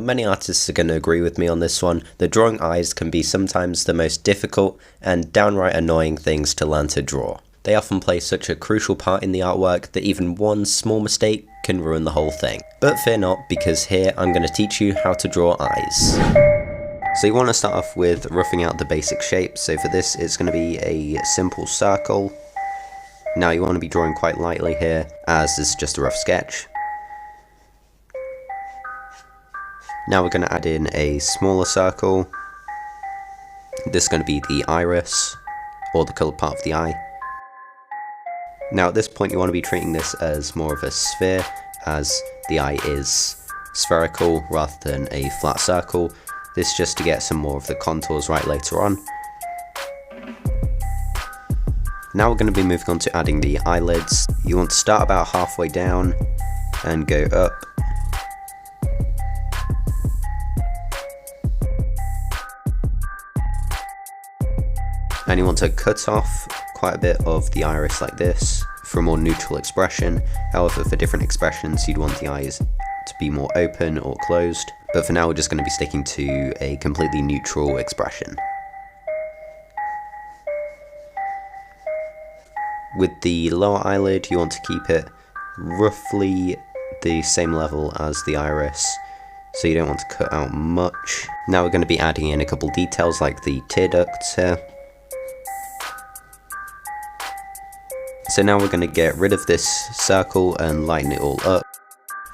Many artists are going to agree with me on this one, that drawing eyes can be sometimes the most difficult and downright annoying things to learn to draw. They often play such a crucial part in the artwork that even one small mistake can ruin the whole thing. But fear not, because here I'm going to teach you how to draw eyes. So you want to start off with roughing out the basic shape. So for this it's going to be a simple circle. Now you want to be drawing quite lightly here, as this is just a rough sketch. Now we're going to add in a smaller circle. This is going to be the iris, or the coloured part of the eye. Now at this point you want to be treating this as more of a sphere, as the eye is spherical rather than a flat circle. This just to get some more of the contours right later on. Now we're going to be moving on to adding the eyelids. You want to start about halfway down and go up. And you want to cut off quite a bit of the iris like this for a more neutral expression. However, for different expressions you'd want the eyes to be more open or closed. But for now we're just going to be sticking to a completely neutral expression. With the lower eyelid you want to keep it roughly the same level as the iris, so you don't want to cut out much. Now we're going to be adding in a couple details like the tear ducts here. So now we're going to get rid of this circle and lighten it all up.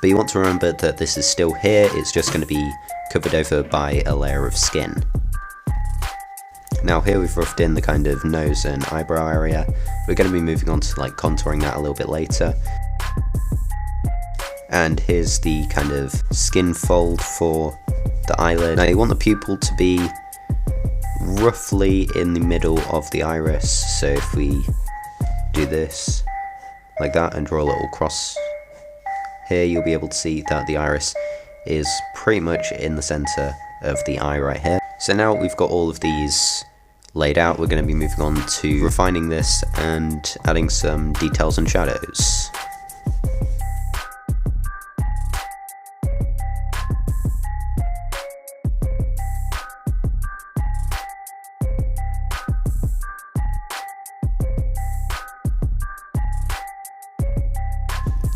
But you want to remember that this is still here, it's just going to be covered over by a layer of skin. Now here we've roughed in the kind of nose and eyebrow area. We're going to be moving on to like contouring that a little bit later. And here's the kind of skin fold for the eyelid. Now you want the pupil to be roughly in the middle of the iris, so if we do this like that and draw a little cross here, you'll be able to see that the iris is pretty much in the center of the eye right here. So now we've got all of these laid out, we're going to be moving on to refining this and adding some details and shadows.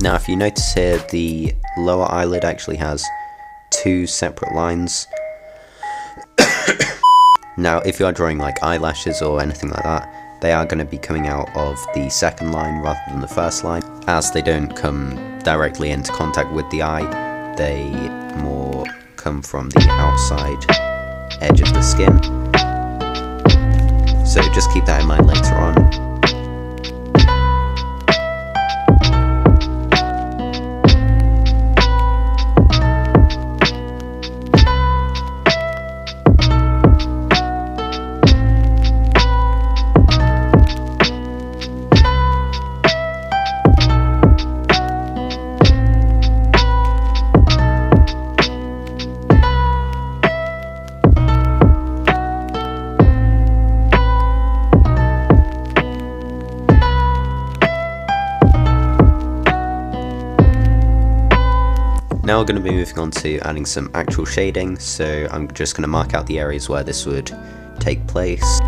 Now if you notice here, the lower eyelid actually has two separate lines. Now if you are drawing like eyelashes or anything like that, they are going to be coming out of the second line rather than the first line. As they don't come directly into contact with the eye, they more come from the outside edge of the skin. So just keep that in mind later on. Now we're going to be moving on to adding some actual shading, so I'm just going to mark out the areas where this would take place.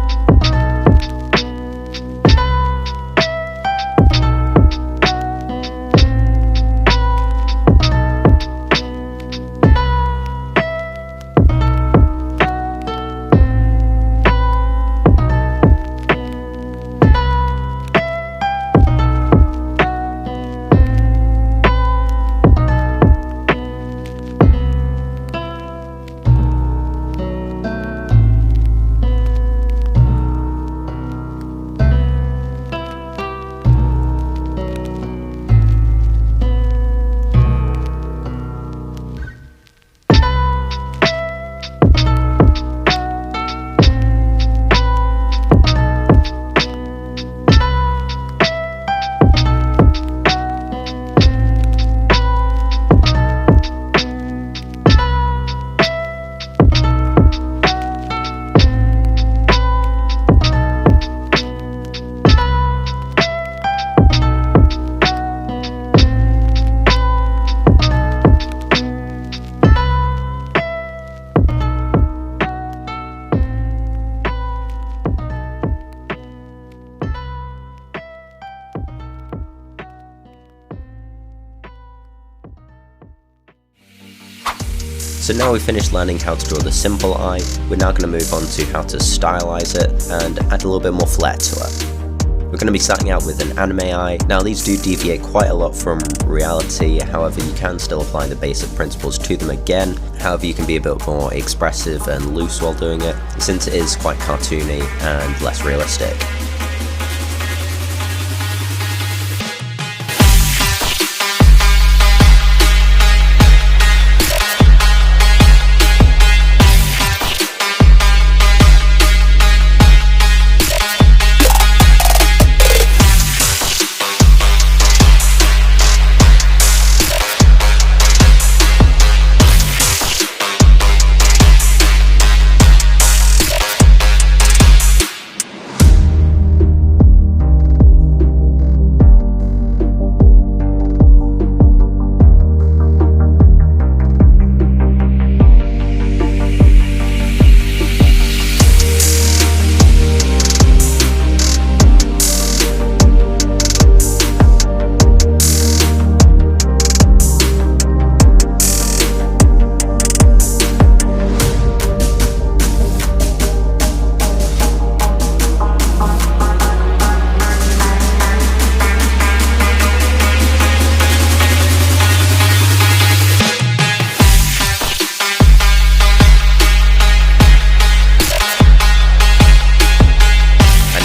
So now we've finished learning how to draw the simple eye, we're now going to move on to how to stylize it and add a little bit more flair to it. We're going to be starting out with an anime eye. Now these do deviate quite a lot from reality, however you can still apply the basic principles to them again. However, you can be a bit more expressive and loose while doing it, since it is quite cartoony and less realistic.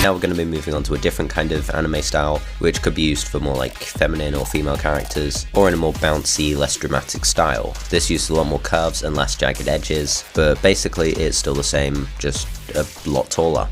Now we're going to be moving on to a different kind of anime style, which could be used for more like feminine or female characters, or in a more bouncy, less dramatic style. This uses a lot more curves and less jagged edges, but basically it's still the same, just a lot taller.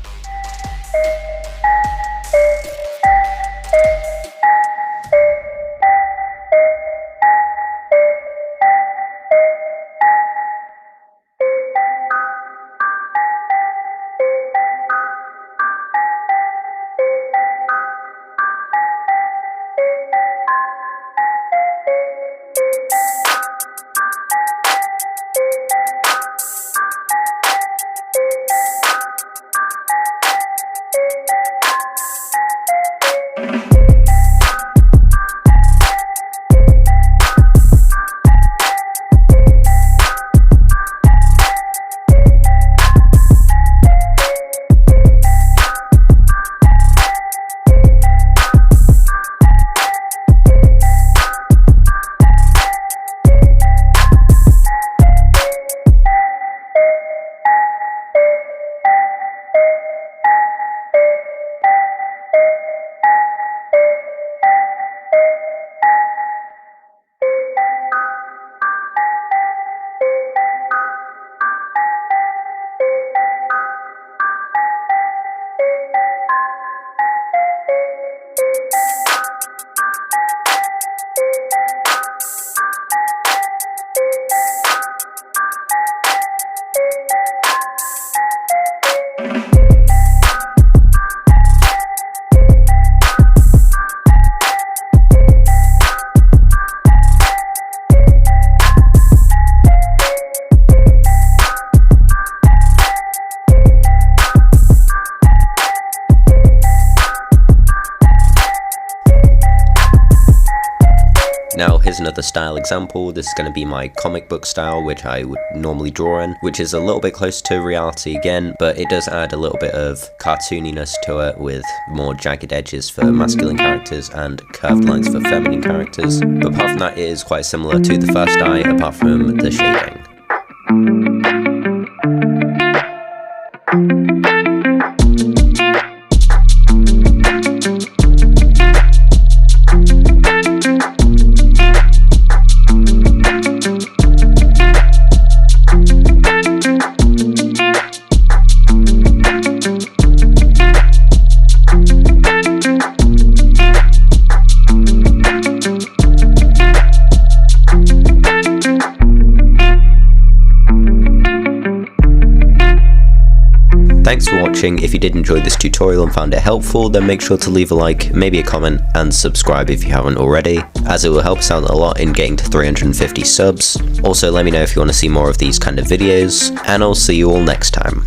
Now here's another style example. This is going to be my comic book style, which I would normally draw in, which is a little bit close to reality again, but it does add a little bit of cartooniness to it with more jagged edges for masculine characters and curved lines for feminine characters. But apart from that, it is quite similar to the first eye, apart from the shading. Thanks for watching. If you did enjoy this tutorial and found it helpful, then make sure to leave a like, maybe a comment, and subscribe if you haven't already, as it will help us out a lot in getting to 350 subs. Also, let me know if you want to see more of these kind of videos, and I'll see you all next time.